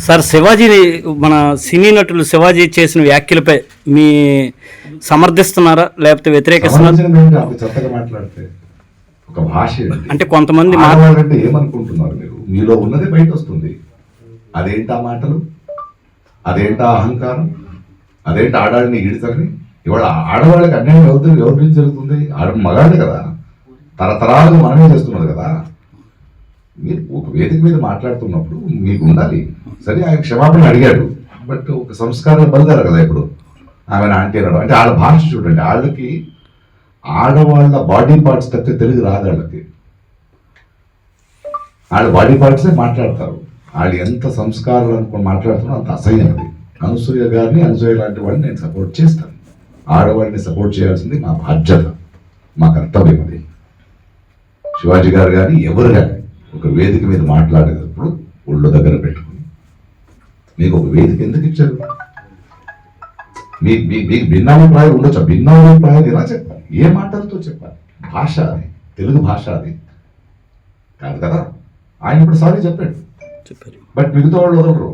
Sir Shivaji, మన సినీ నటులు శివాజీ చేసిన వ్యాఖ్యలపై మీ సమర్థిస్తున్నారా లేకపోతే వ్యతిరేకిస్తున్నారా? చెత్తగా మాట్లాడితే ఒక భాష అంటే కొంతమంది మాట్లాడాలంటే ఏమనుకుంటున్నారు మీరు? మీలో ఉన్నది బయట వస్తుంది. అదేంటా మాటలు, అదేంటా అహంకారం, అదేంటి ఆడాడిని ఈడతని. ఇవాళ ఆడవాళ్ళకి అన్యాయం ఎవరి నుంచి జరుగుతుంది? మగాళ్ళే కదా, తరతరాలుగా మనమే చేస్తున్నది కదా. మీరు ఒక వేదిక మీద మాట్లాడుతున్నప్పుడు మీకు ఉండాలి. సరే, ఆయన క్షమాపణ అడిగాడు, బట్ ఒక సంస్కారాలు బలిదారు కదా. ఇప్పుడు ఆమె ఆంటీ అన్నాడు అంటే వాళ్ళ భాష చూడండి. వాళ్ళకి ఆడవాళ్ళ బాడీ పార్ట్స్ తప్పితే తెలుగు రాదు వాళ్ళకి. వాళ్ళ బాడీ పార్ట్సే మాట్లాడతారు. వాళ్ళు ఎంత సంస్కారాలు అనుకుని మాట్లాడుతున్నా అంత అసహ్యం అది. అనసూయ గారిని, అనసూయ లాంటి వాళ్ళని నేను సపోర్ట్ చేస్తాను. ఆడవాళ్ళని సపోర్ట్ చేయాల్సింది మా బాధ్యత, మా కర్తవ్యం అది. శివాజీ గారు కానీ ఎవరు కానీ ఒక వేదిక మీద మాట్లాడేటప్పుడు ఒళ్ళు దగ్గర పెట్టుకుని, మీకు ఒక వేదిక ఎందుకు ఇచ్చారు? మీకు భిన్నాభిప్రాయం ఉండొచ్చు. భిన్నాభిప్రాయాలు ఎలా చెప్పాలి? ఏ మాటలతో చెప్పాలి? భాష అది, తెలుగు భాష అది కాదు కదా. ఆయన ఇప్పుడు సారీ చెప్పాడు, బట్ మిగతా వాళ్ళు వదలరు.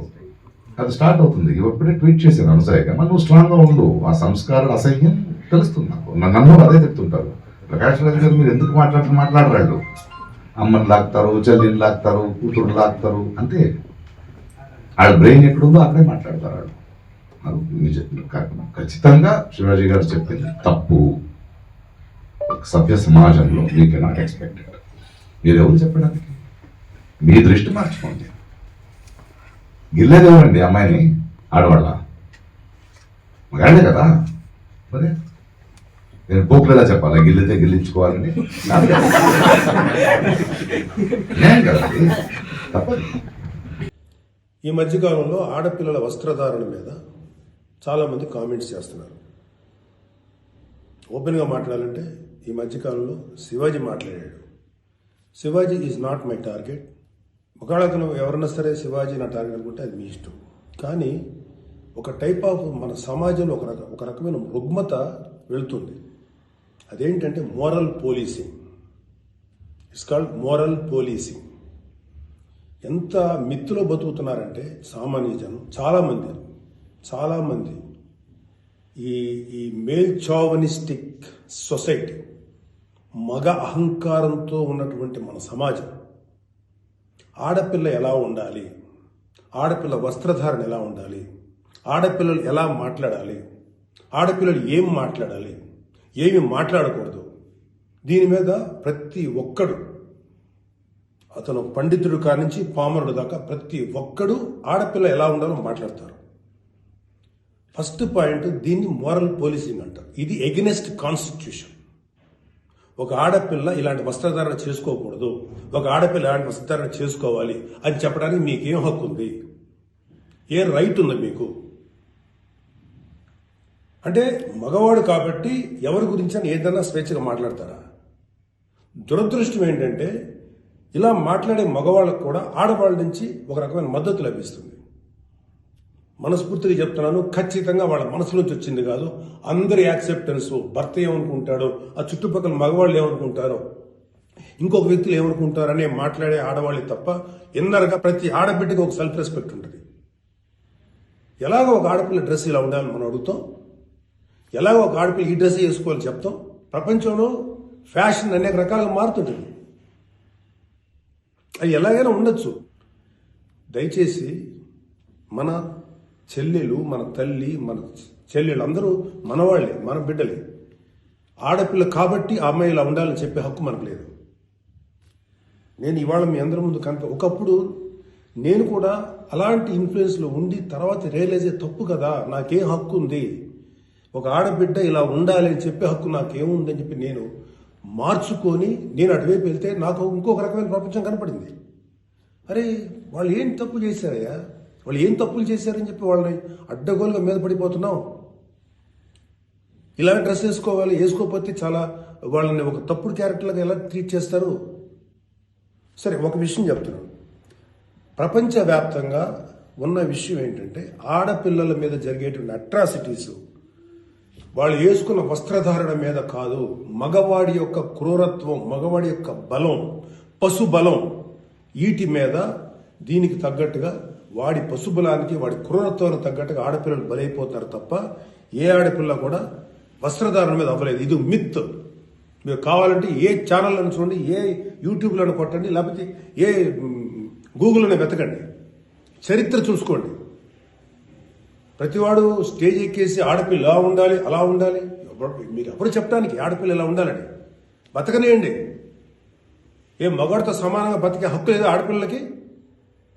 అది స్టార్ట్ అవుతుంది. ఇప్పుడే ట్వీట్ చేశాను అనసూయగా, మరి నువ్వు స్ట్రాంగ్గా ఉండు. ఆ సంస్కారాల అసహ్యం తెలుస్తుంది నాకు. నన్ను అదే చెప్తుంటారు. ప్రకాష్ రాజు గారు మీరు ఎందుకు మాట్లాడరాళ్ళు? అమ్మని లాగుతారు, చెల్లిని లాగుతారు, కూతురు లాగుతారు, అంతే. వాళ్ళ బ్రెయిన్ ఎక్కడుందో అక్కడే మాట్లాడతారు వాళ్ళు. ఖచ్చితంగా శివాజీ గారు చెప్పింది తప్పు. సభ్య సమాజంలో వీ కెనాట్ ఎక్స్పెక్టెడ్. మీరు ఎవరు చెప్పడానికి? మీ దృష్టి మార్చుకోండి. గిల్లేదేవండి అమ్మాయిని, ఆడవాళ్ళ మగాళ్ళే కదా. మరి నేను పోకులేదా చెప్పాలా? గిల్లితే గిల్లించుకోవాలని కదండి, తప్పదు. ఈ మధ్యకాలంలో ఆడపిల్లల వస్త్రధారణ మీద చాలామంది కామెంట్స్ చేస్తున్నారు. ఓపెన్గా మాట్లాడాలంటే ఈ మధ్యకాలంలో శివాజీ మాట్లాడాడు. Shivaji is not my target. ఒకవేళ ఎవరన్నా సరే శివాజీ నా టార్గెట్ అనుకుంటే అది మీ ఇష్టం. కానీ ఒక టైప్ ఆఫ్ మన సమాజంలో ఒక రకమైన రుగ్మత వెళుతుంది. అదేంటంటే moral policing. It's called moral policing. ఎంత మిత్తులో బతుకుతున్నారంటే సామాన్య జనం చాలామంది ఈ మేల్ చావనిస్టిక్ సొసైటీ, మగ అహంకారంతో ఉన్నటువంటి మన సమాజం, ఆడపిల్ల ఎలా ఉండాలి, ఆడపిల్ల వస్త్రధారణ ఎలా ఉండాలి, ఆడపిల్లలు ఎలా మాట్లాడాలి, ఆడపిల్లలు ఏం మాట్లాడాలి, ఏమి మాట్లాడకూడదు, దీని మీద ప్రతి ఒక్కడు, అతను పండితుడు కానించి పామరుడు దాకా ప్రతి ఒక్కడు ఆడపిల్ల ఎలా ఉండాలో మాట్లాడతారు. ఫస్ట్ పాయింట్, దీన్ని మోరల్ పోలీసింగ్ అంటారు. ఇది ఎగెనెస్ట్ కాన్స్టిట్యూషన్. ఒక ఆడపిల్ల ఇలాంటి వస్త్రధారణ చేసుకోకూడదు, ఒక ఆడపిల్ల ఇలాంటి వస్త్రధారణ చేసుకోవాలి అని చెప్పడానికి మీకేం హక్కు ఉంది? ఏ రైట్ ఉంది మీకు? అంటే మగవాడు కాబట్టి ఎవరి గురించి అని ఏదైనా స్వేచ్ఛగా మాట్లాడతారా? దురదృష్టం ఏంటంటే ఇలా మాట్లాడే మగవాళ్ళకు కూడా ఆడవాళ్ళ నుంచి ఒక రకమైన మద్దతు లభిస్తుంది. మనస్ఫూర్తిగా చెప్తున్నాను, ఖచ్చితంగా వాళ్ళ మనసులోంచి వచ్చింది కాదు. అందరి యాక్సెప్టెన్స్, భర్త ఏమనుకుంటాడో, ఆ చుట్టుపక్కల మగవాళ్ళు ఏమనుకుంటారో, ఇంకొక వ్యక్తులు ఏమనుకుంటారో అనే మాట్లాడే ఆడవాళ్ళే తప్ప ఇన్నర్గా ప్రతి ఆడబిడ్డకి ఒక సెల్ఫ్ రెస్పెక్ట్ ఉంటుంది. ఎలాగో ఒక ఆడపిల్ల డ్రెస్ ఇలా ఉండాలని మనం అడుగుతాం, ఎలాగో ఒక ఆడపిల్ల ఈ డ్రెస్ వేసుకోవాలని చెప్తాం. ప్రపంచంలో ఫ్యాషన్ అనేక రకాలుగా మారుతుంటుంది. అది ఎలాగైనా ఉండొచ్చు. దయచేసి మన చెల్లెలు, మన తల్లి, మన చెల్లెలు అందరూ మనవాళ్లే, మన బిడ్డలే. ఆడపిల్ల కాబట్టి ఆ అమ్మాయి ఇలా ఉండాలని చెప్పే హక్కు మనకు లేదు. నేను ఇవాళ మీ అందరి ముందు ఒకప్పుడు నేను కూడా అలాంటి ఇన్ఫ్లుయెన్స్లో ఉండి తర్వాత రియలైజ్ అయ్యే తప్పు కదా, నాకేం హక్కు ఉంది, ఒక ఆడబిడ్డ ఇలా ఉండాలి అని చెప్పే హక్కు నాకేముందని చెప్పి నేను మార్చుకొని నేను అటువైపు వెళ్తే నాకు ఇంకొక రకమైన ప్రపంచం కనపడింది. అరే వాళ్ళు ఏం తప్పు చేశారయ్యా, వాళ్ళు ఏం తప్పులు చేశారని చెప్పి వాళ్ళని అడ్డగోలుగా మీద పడిపోతున్నాం. ఇలా డ్రెస్ వేసుకోవాలి, వేసుకోకపోతే చాలా వాళ్ళని ఒక తప్పుడు క్యారెక్టర్లుగా ఎలా ట్రీట్ చేస్తారు? సరే, ఒక విషయం చెప్తున్నాను. ప్రపంచవ్యాప్తంగా ఉన్న విషయం ఏంటంటే ఆడపిల్లల మీద జరిగేటువంటి అట్రాసిటీస్ వాళ్ళు వేసుకున్న వస్త్రధారణ మీద కాదు, మగవాడి యొక్క క్రూరత్వం, మగవాడి యొక్క బలం, పశు బలం, వీటి మీద దీనికి తగ్గట్టుగా వాడి పశుబలానికి వాడి క్రూరత్వానికి తగ్గట్టుగా ఆడపిల్లలు బలైపోతారు తప్ప ఏ ఆడపిల్ల కూడా వస్త్రధారణ మీద అవ్వలేదు. ఇది మిత్. మీరు కావాలంటే ఏ ఛానల్లను చూడండి, ఏ యూట్యూబ్లను కొట్టండి, లేకపోతే ఏ గూగుల్లోనే వెతకండి, చరిత్ర చూసుకోండి. ప్రతివాడు స్టేజ్ ఎక్కేసి ఆడపిల్ల ఇలా ఉండాలి అలా ఉండాలి, మీరు ఎప్పుడు చెప్పడానికి ఆడపిల్ల ఇలా ఉండాలని బతకనేయండి. ఏ మగవాడితో సమానంగా బతికే హక్కు లేదా ఆడపిల్లలకి?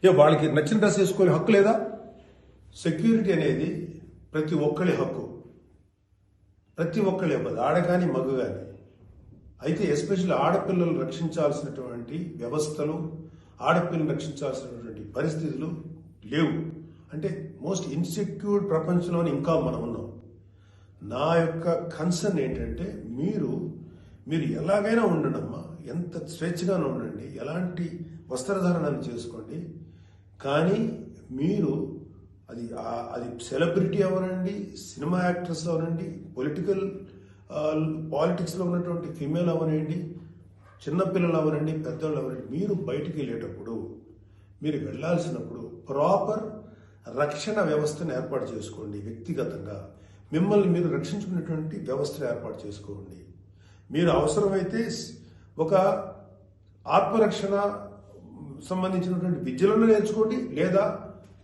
ఏ వాళ్ళకి నచ్చిన డ్రెస్ వేసుకునే హక్కు లేదా? సెక్యూరిటీ అనేది ప్రతి ఒక్కరి హక్కు, ప్రతి ఒక్కరి ఇవ్వదు, ఆడ కానీ మగ కానీ. అయితే ఎస్పెషల్లీ ఆడపిల్లలు రక్షించాల్సినటువంటి వ్యవస్థలు, ఆడపిల్లలు రక్షించాల్సినటువంటి పరిస్థితులు లేవు. అంటే మోస్ట్ ఇన్సెక్యూర్ ప్రపంచంలోనే ఇంకా మనం ఉన్నాం. నా యొక్క కన్సర్న్ ఏంటంటే మీరు ఎలాగైనా ఉండండి అమ్మా, ఎంత స్వేచ్ఛగానే ఉండండి, ఎలాంటి వస్త్రధారణను చేసుకోండి. కానీ మీరు అది సెలబ్రిటీ అవనండి, సినిమా యాక్ట్రెస్ అవనండి, పాలిటిక్స్లో ఉన్నటువంటి ఫీమేల్ అవనండి, చిన్నపిల్లలు అవనండి, పెద్దవాళ్ళు అవనండి, మీరు బయటికి వెళ్ళేటప్పుడు, మీరు వెళ్ళాల్సినప్పుడు ప్రాపర్ రక్షణ వ్యవస్థను ఏర్పాటు చేసుకోండి. వ్యక్తిగతంగా మిమ్మల్ని మీరు రక్షించుకునేటువంటి వ్యవస్థను ఏర్పాటు చేసుకోండి. మీరు అవసరమైతే ఒక ఆత్మరక్షణ సంబంధించినటువంటి విద్యలను నేర్చుకోండి, లేదా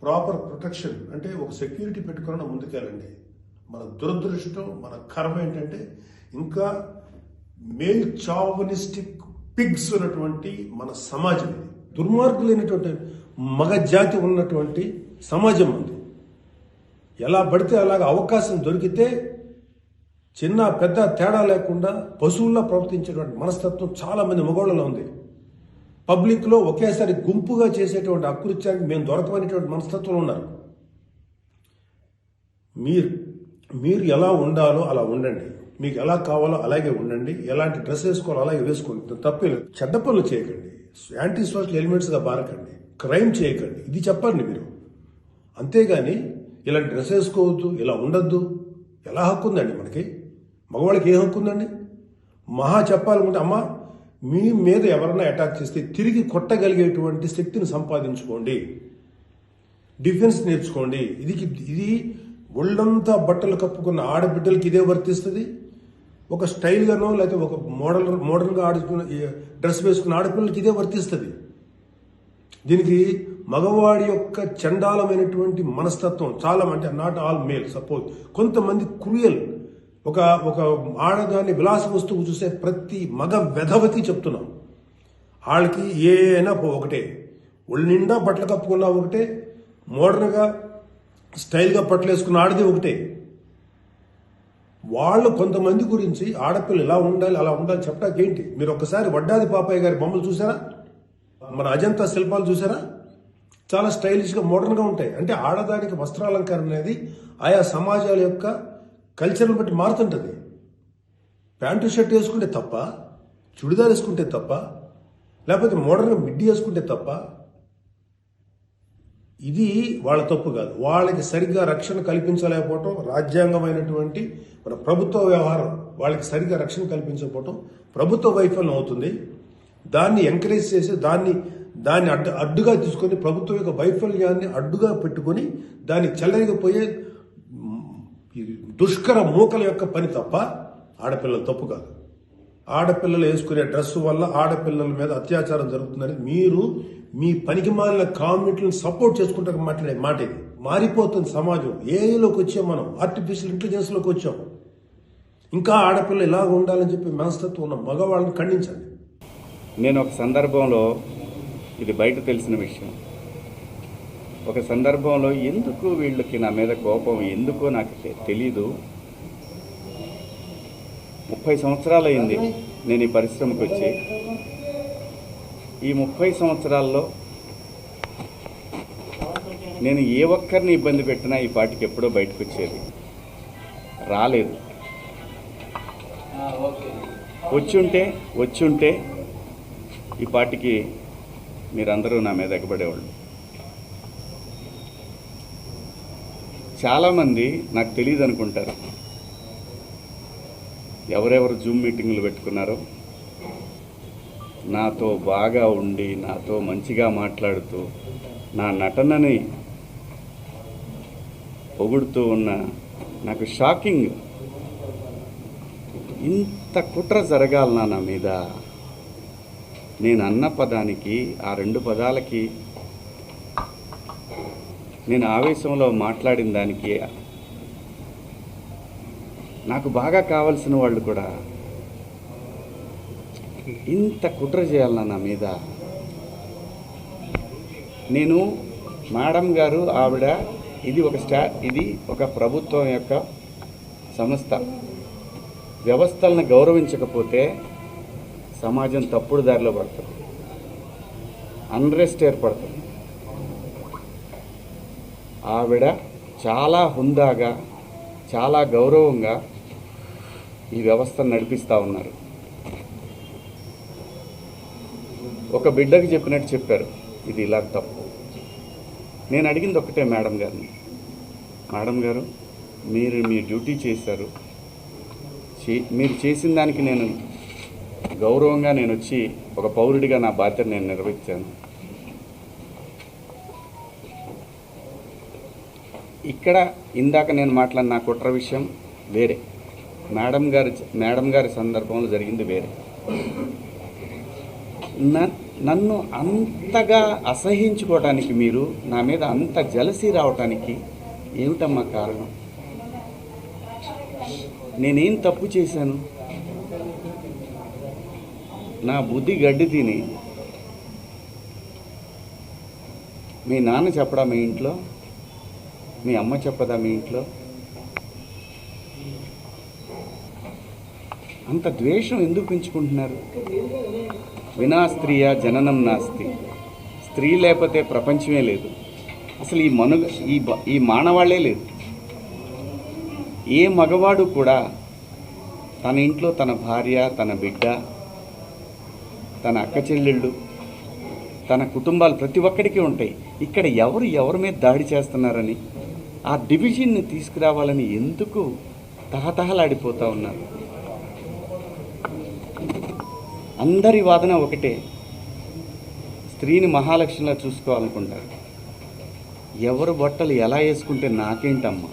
ప్రాపర్ ప్రొటెక్షన్ అంటే ఒక సెక్యూరిటీ పెట్టుకుని ముందుకెళ్ళండి. మన దురదృష్టం, మన కర్మ ఏంటంటే ఇంకా మేల్ చావనిస్టిక్ పిగ్స్ ఉన్నటువంటి మన సమాజం ఇది. దుర్మార్గులైనటువంటి మగ జాతి ఉన్నటువంటి సమాజం ఉంది. ఎలా పడితే అలాగ అవకాశం దొరికితే చిన్న పెద్ద తేడా లేకుండా పశువుల్లో ప్రవర్తించేటువంటి మనస్తత్వం చాలా మంది మగవాళ్ళలో ఉంది. పబ్లిక్లో ఒకేసారి గుంపుగా చేసేటువంటి అకృత్యానికి మేము దొరకమనేటువంటి మనస్తత్వంలో ఉన్నారు. మీరు ఎలా ఉండాలో అలా ఉండండి, మీకు ఎలా కావాలో అలాగే ఉండండి, ఎలాంటి డ్రెస్ వేసుకోవాలో అలాగే వేసుకోండి, తప్పలేదు. చెడ్డ పనులు చేయకండి, యాంటీ సోషల్ ఎలిమెంట్స్గా బారకండి, క్రైమ్ చేయకండి, ఇది చెప్పండి మీరు. అంతేగాని ఇలాంటి డ్రెస్ వేసుకోవద్దు, ఇలా ఉండొద్దు, ఎలా హక్కు ఉందండి మనకి? మగవాళ్ళకి ఏ హక్కు ఉందండి? మహా చెప్పాలనుకుంటే అమ్మ మీ మీద ఎవరన్నా అటాక్ చేస్తే తిరిగి కొట్టగలిగేటువంటి శక్తిని సంపాదించుకోండి, డిఫెన్స్ నేర్చుకోండి. ఇది ఒళ్ళంతా బట్టలు కప్పుకున్న ఆడబిడ్డలకి ఇదే వర్తిస్తుంది. ఒక స్టైల్గానో లేకపోతే ఒక మోడర్న్గా ఆడుకున్న డ్రెస్ వేసుకున్న ఆడపిల్లలకి ఇదే వర్తిస్తుంది. దీనికి మగవాడి యొక్క చండాలమైనటువంటి మనస్తత్వం చాలా, అంటే నాట్ ఆల్ మేల్, సపోజ్ కొంతమంది క్రూయల్, ఒక ఆడదాన్ని విలాస వస్తువు చూసే ప్రతి మగ వెధవతి చెప్తున్నాం, వాళ్ళకి ఏ అయినా ఒకటే, ఒళ్ళు నిండా బట్టలు కప్పుకున్నా ఒకటే, మోడర్న్గా స్టైల్గా బట్టలు వేసుకున్న ఆడది ఒకటే. వాళ్ళు కొంతమంది గురించి ఆడపిల్లలు ఇలా ఉండాలి అలా ఉండాలి చెప్పడానికి ఏంటి? మీరు ఒక్కసారి వడ్డాది పాపయ్య గారి బొమ్మలు చూసారా? మన అజంతా శిల్పాలు చూసారా? చాలా స్టైలిష్గా మోడర్న్గా ఉంటాయి. అంటే ఆడదానికి వస్త్రాలంకరణ అనేది ఆయా సమాజాల యొక్క కల్చర్ని బట్టి మారుతుంటుంది. ప్యాంటు షర్ట్ వేసుకుంటే తప్ప, చుడిదార్ వేసుకుంటే తప్ప, లేకపోతే మోడర్న్గా మిడ్డీ వేసుకుంటే తప్ప, ఇది వాళ్ళ తప్పు కాదు. వాళ్ళకి సరిగ్గా రక్షణ కల్పించలేకపోవటం, రాజ్యాంగమైనటువంటి మన ప్రభుత్వ వ్యవహారం వాళ్ళకి సరిగ్గా రక్షణ కల్పించకపోవటం ప్రభుత్వ వైఫల్యం అవుతుంది. దాన్ని ఎంకరేజ్ చేసి దాన్ని అడ్డుగా తీసుకొని ప్రభుత్వం యొక్క వైఫల్యాన్ని అడ్డుగా పెట్టుకొని దాన్ని చెల్లరిగిపోయే దుష్కర మూకల యొక్క పని తప్ప ఆడపిల్లల తప్పు కాదు. ఆడపిల్లలు వేసుకునే డ్రెస్సు వల్ల ఆడపిల్లల మీద అత్యాచారం జరుగుతుందని మీరు మీ పనికి మాలిన కామెంట్లను సపోర్ట్ చేసుకుంటారు మాట్లాడే మాట ఇది. మారిపోతుంది సమాజం. ఏఐలోకి వచ్చాం మనం, ఆర్టిఫిషియల్ ఇంటెలిజెన్స్లోకి వచ్చాం. ఇంకా ఆడపిల్ల ఇలాగ ఉండాలని చెప్పి మనస్తత్వం ఉన్న మగవాళ్ళని ఖండించండి. నేను ఒక సందర్భంలో, ఇది బయట తెలిసిన విషయం, ఒక సందర్భంలో ఎందుకు వీళ్ళకి నా మీద కోపం ఎందుకో నాకు తెలీదు. 30 సంవత్సరాలు అయింది నేను ఈ పరిశ్రమకు వచ్చి. ఈ 30 సంవత్సరాల్లో నేను ఏ ఒక్కరిని ఇబ్బంది పెట్టినా ఈ పాటికి ఎప్పుడో బయటకు వచ్చేది రాలేదు. వచ్చుంటే ఈ పాటికి మీరందరూ నా మీద ఎగబడేవాళ్ళు. చాలామంది నాకు తెలియదు అనుకుంటారు. ఎవరెవరు జూమ్ మీటింగులు పెట్టుకున్నారో, నాతో బాగా ఉండి నాతో మంచిగా మాట్లాడుతూ నా నటనని పొగుడుతూ ఉన్న నాకు షాకింగ్. ఇంత కుట్ర జరగాలనా నా మీద? నేను అన్న పదానికి, ఆ 2 పదాలకి, నేను ఆవేశంలో మాట్లాడిన దానికి నాకు బాగా కావలసిన వాళ్ళు కూడా ఇంత కుట్ర చేయాలన్నా నా మీద? నేను మేడం గారు, ఆవిడ ఇది ఒక ప్రభుత్వం యొక్క సంస్థ. వ్యవస్థలను గౌరవించకపోతే సమాజం తప్పుడు దారిలో పడుతుంది, అన్రెస్ట్ ఏర్పడుతుంది. ఆవిడ చాలా హుందాగా, చాలా గౌరవంగా ఈ వ్యవస్థను నడిపిస్తూ ఉన్నారు. ఒక బిడ్డకి చెప్పినట్టు చెప్పారు, ఇది ఇలా తప్పు. నేను అడిగింది ఒకటే మేడం గారిని, మేడం గారు మీరు మీ డ్యూటీ చేశారు, మీరు చేసిన దానికి నేను గౌరవంగా నేను వచ్చి ఒక పౌరుడిగా నా బాధ్యత నేను నిర్వహించాను. ఇక్కడ ఇందాక నేను మాట్లాడిన నా కుట్ర విషయం వేరే, మేడం గారి సందర్భంలో జరిగింది వేరే. నన్ను అంతగా అసహించుకోవటానికి, మీరు నా మీద అంత జలసీ రావటానికి ఏమిటమ్మా కారణం? నేనేం తప్పు చేశాను? నా బుద్ధి గడ్డి తిని మీ నాన్న చెప్పడా మీ ఇంట్లో? మీ అమ్మ చెప్పదా మీ ఇంట్లో? అంత ద్వేషం ఎందుకు పెంచుకుంటున్నారు? వినా స్త్రీయ జననం నాస్తి. స్త్రీ లేకపోతే ప్రపంచమే లేదు. అసలు ఈ మానవాళ్లే లేదు. ఏ మగవాడు కూడా తన ఇంట్లో తన భార్య, తన బిడ్డ, తన అక్క చెల్లెళ్ళు, తన కుటుంబాలు ప్రతి ఒక్కడికి ఉంటాయి. ఇక్కడ ఎవరి మీద దాడి చేస్తున్నారని, ఆ డివిజన్ని తీసుకురావాలని ఎందుకు తహతహలాడిపోతూ ఉన్నారు? అందరి వాదన ఒకటే, స్త్రీని మహాలక్ష్మిలా చూసుకోవాలనుకుంటారు. ఎవరు బట్టలు ఎలా వేసుకుంటే నాకేంటమ్మా?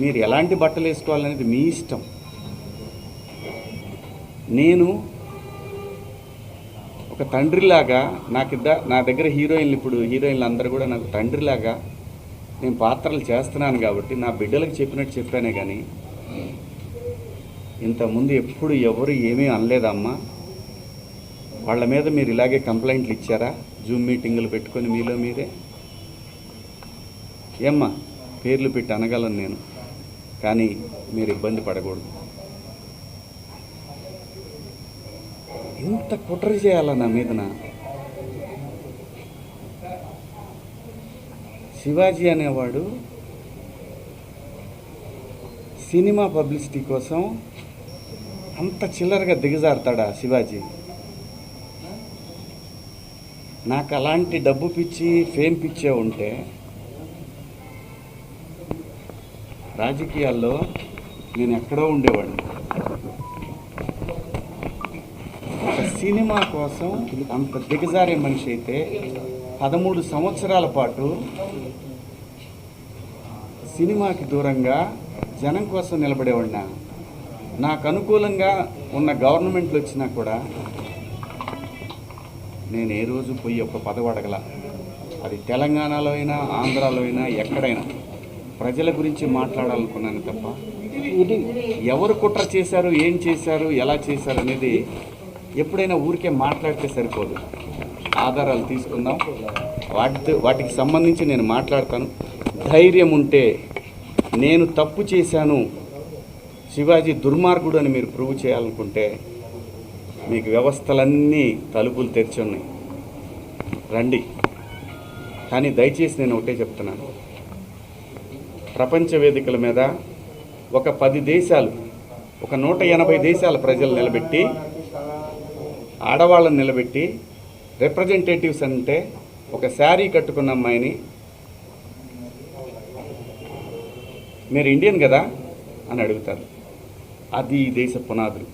మీరు ఎలాంటి బట్టలు వేసుకోవాలనేది మీ ఇష్టం. నేను ఒక తండ్రిలాగా నా దగ్గర హీరోయిన్లు అందరూ కూడా నాకు తండ్రిలాగా నేను పాత్రలు చేస్తున్నాను కాబట్టి నా బిడ్డలకు చెప్పినట్టు చెప్పానే కానీ ఇంతకుముందు ఎప్పుడు ఎవరు ఏమీ అనలేదమ్మా. వాళ్ళ మీద మీరు ఇలాగే కంప్లైంట్లు ఇచ్చారా? జూమ్ మీటింగులు పెట్టుకొని మీలో మీరే? ఏమ్మా, పేర్లు పెట్టి అనగలను నేను, కానీ మీరు ఇబ్బంది పడకూడదు. ఇంత కుట్ర చేయాలా నా మీదన? శివాజీ అనేవాడు సినిమా పబ్లిసిటీ కోసం అంత చిల్లరగా దిగజారుతాడా శివాజీ? నాకు అలాంటి డబ్బు పిచ్చి, ఫేమ్ పిచ్చే ఉంటే రాజకీయాల్లో నేను ఎక్కడో ఉండేవాడిని. ఒక సినిమా కోసం అంత దిగజారే మనిషి అయితే 13 సంవత్సరాల పాటు సినిమాకి దూరంగా జనం కోసం నిలబడేవాడినా. నాకు అనుకూలంగా ఉన్న గవర్నమెంట్లు వచ్చినా కూడా నేను ఏ రోజు పోయి ఒక పదవి అడగల. అది తెలంగాణలో అయినా, ఆంధ్రాలో అయినా, ఎక్కడైనా ప్రజల గురించి మాట్లాడాలనుకున్నాను తప్ప ఎవరు కుట్ర చేశారు, ఏం చేశారు, ఎలా చేశారు అనేది ఎప్పుడైనా ఊరికే మాట్లాడితే సరిపోదు. ఆధారాలు తీసుకుందాం, వాటికి సంబంధించి నేను మాట్లాడతాను. ధైర్యం ఉంటే నేను తప్పు చేశాను, శివాజీ దుర్మార్గుడు అని మీరు ప్రూవ్ చేయాలనుకుంటే మీకు వ్యవస్థలన్నీ తలుపులు తెరిచి ఉన్నాయి, రండి. కానీ దయచేసి నేను ఒకటే చెప్తున్నాను, ప్రపంచ వేదికల మీద ఒక 10 దేశాలు, ఒక 180 దేశాల ప్రజలు నిలబెట్టి, ఆడవాళ్ళని నిలబెట్టి, రిప్రజెంటేటివ్స్ అంటే ఒక శారీ కట్టుకున్న అమ్మాయిని మీరు ఇండియన్ కదా అని అడుగుతారు. అది ఈ దేశ పునాదులు.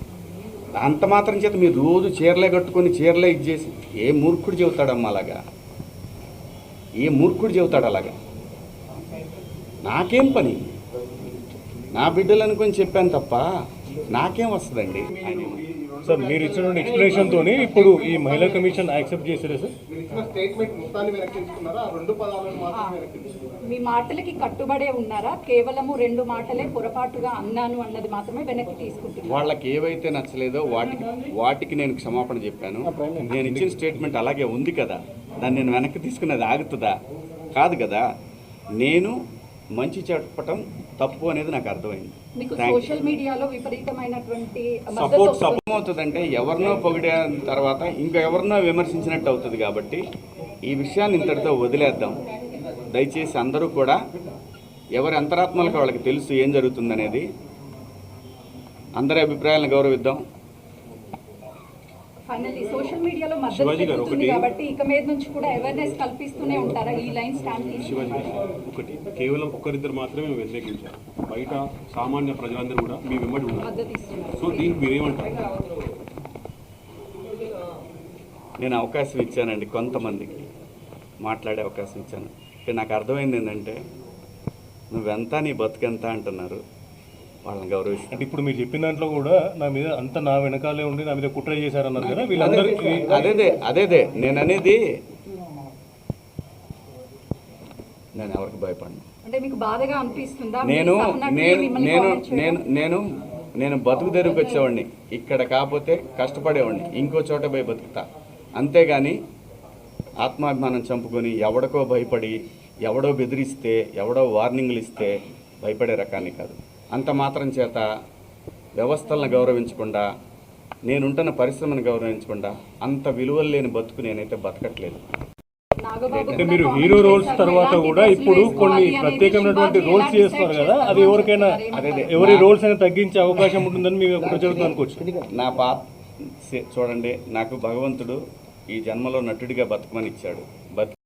అంత మాత్రం చేత మీరు రోజు చీరలే కట్టుకొని చీరలే ఇచ్చేసి ఏ మూర్ఖుడు చెబుతాడమ్మా అలాగా? ఏ మూర్ఖుడు చెబుతాడు అలాగా? నాకేం పని? నా బిడ్డలు అనుకొని చెప్పాను తప్ప నాకేం వస్తుందండి? సార్ మీరు ఇచ్చిన ఎక్స్ప్లెనేషన్ తోని ఇప్పుడు ఈ మహిళా కమిషన్ యాక్సెప్ట్ చేశారా సార్? స్టేట్మెంట్ మొత్తాన్ని వెనక్కి తీసుకున్నారా? ఆ 2 పదాలను మాత్రం వెనక్కి తీసుకున్నారా? మీ మాటలకి కట్టుబడే ఉన్నారా? కేవలము 2 మాటలే పొరపాటుగా అన్నాను అన్నది మాత్రమే వెనక్కి తీసుకుంటున్నారు. వాళ్ళకి ఏవైతే నచ్చలేదో వాటికి నేను క్షమాపణ చెప్పాను. నేను ఇచ్చిన స్టేట్మెంట్ అలాగే ఉంది కదా, దాన్ని నేను వెనక్కి తీసుకున్నది ఆగుతుందా? కాదు కదా. నేను మంచి చెప్పటం తప్పు అనేది నాకు అర్థమైంది. మీకు సోషల్ మీడియాలో విపరీతమైనటువంటి సపోర్ట్ అవుతుందంటే ఎవరినో పొగిడిన తర్వాత ఇంకా ఎవరినో విమర్శించినట్టు అవుతుంది. కాబట్టి ఈ విషయాన్ని ఇంతటితో వదిలేద్దాం. దయచేసి అందరూ కూడా ఎవరి అంతరాత్మలకు వాళ్ళకి తెలుసు ఏం జరుగుతుందనేది. అందరి అభిప్రాయాలను గౌరవిద్దాం. ఫైనల్లీ సోషల్ మీడియాలో మద్దతు పెరుగుతుంది కాబట్టి ఇక మీద నుంచి కూడా అవేర్నెస్ కల్పిస్తూనే ఉంటారా? ఈ లైన్ స్టాండ్ తీసుకుంటారా? ఒకటి కేవలం ఒక్కరిద్దరు మాత్రమే వ్యతిరేకించారు, బయట సామాన్య ప్రజలందరూ కూడా మీ వెంబడి ఉన్నారు. మద్దతు ఇస్తున్నారు. సో దీనికి మీరేమంటారు? నేను అవకాశం ఇచ్చానండి, కొంతమందికి మాట్లాడే అవకాశం ఇచ్చాను. నాకు అర్థమైంది ఏంటంటే నువ్వెంత నీ బతుకెంత అంటున్నారు, వాళ్ళని గౌరవిస్తాను. అంటే ఇప్పుడు మీరు చెప్పిన దాంట్లో కూడా నా మీద అంత నా వెనకాలే ఉండి నా మీద కుట్ర చేశారన్నారు కదా వీళ్ళందరూ. అదేదే నేను అనేది. నేను ఎవరికి భయపడను. అంటే మీకు బాధగా అనిపిస్తుందా? నేను నేను బతుకు తెరువుకి వచ్చేవాడిని, ఇక్కడ కాకపోతే కష్టపడేవాడిని, ఇంకో చోట పోయి బతుకుతా. అంతేగాని ఆత్మాభిమానం చంపుకొని ఎవడికో భయపడి ఎవడో బెదిరిస్తే ఎవడో వార్నింగ్లు ఇస్తే భయపడే రకాన్ని కాదు. అంత మాత్రం చేత వ్యవస్థలను గౌరవించకుండా, నేనుంటున్న పరిశ్రమను గౌరవించకుండా అంత విలువలు లేని బతుకు నేనైతే బతకట్లేదు. అంటే మీరు హీరో రోల్స్ తర్వాత కూడా ఇప్పుడు కొన్ని ప్రత్యేకమైనటువంటి రోల్స్ చేస్తున్నారు కదా, అది ఎవరికైనా ఎవరి రోల్స్ అయినా తగ్గించే అవకాశం ఉంటుందని మేము ఎప్పుడు జరుగుతుంది అనుకోవచ్చు. నా చూడండి, నాకు భగవంతుడు ఈ జన్మలో నటుడిగా బతకమని ఇచ్చాడు.